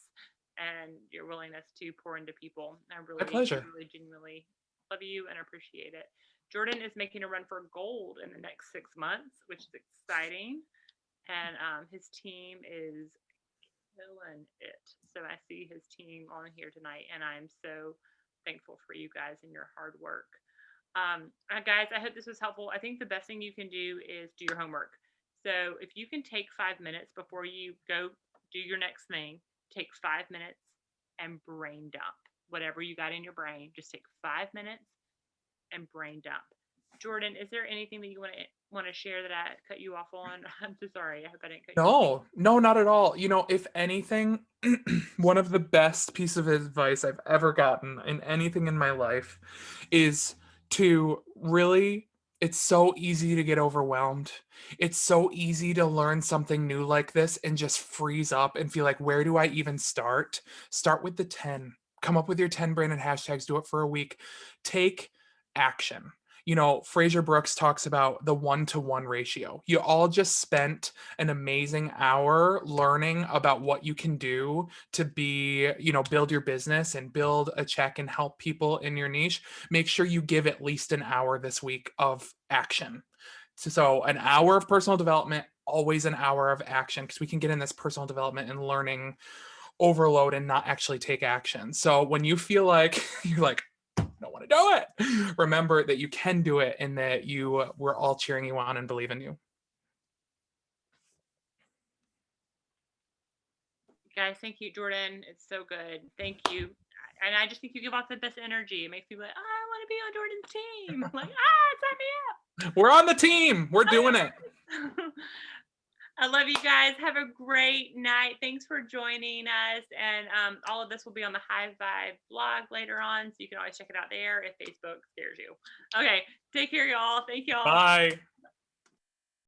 Speaker 1: and your willingness to pour into people. I
Speaker 5: My pleasure.
Speaker 1: really genuinely love you and appreciate it. Jordan is making a run for gold in the next 6 months, which is exciting. And his team is killing it. So I see his team on here tonight, and I'm so thankful for you guys and your hard work. Guys, I hope this was helpful. I think the best thing you can do is do your homework. So if you can take 5 minutes before you go do your next thing, take 5 minutes and brain dump whatever you got in your brain. Just take 5 minutes and brain dump. Jordan, is there anything that you want to share that I cut you off on? I'm so sorry. I hope I didn't cut you off.
Speaker 5: No, not at all. You know, if anything, one of the best pieces of advice I've ever gotten in anything in my life is to really, it's so easy to get overwhelmed. It's so easy to learn something new like this and just freeze up and feel like, where do I even start? Start with the 10. Come up with your 10 branded hashtags, do it for a week. Take action. You know, Fraser Brooks talks about the 1-to-1 ratio. You all just spent an amazing hour learning about what you can do to be, you know, build your business and build a check and help people in your niche. Make sure you give at least an hour this week of action. So an hour of personal development, always an hour of action, because we can get in this personal development and learning overload and not actually take action. So when you feel like you're like, don't want to do it, remember that you can do it and that we're all cheering you on and believe in you.
Speaker 1: Guys, thank you, Jordan. It's so good. Thank you. And I just think you give off the best energy. It makes me like, oh, I want to be on Jordan's team. Like, sign me up.
Speaker 5: We're on the team. We're doing it.
Speaker 1: I love you guys. Have a great night. Thanks for joining us. And all of this will be on the High Vibe blog later on, so you can always check it out there if Facebook scares you. Okay, take care, y'all. Thank y'all.
Speaker 5: Bye.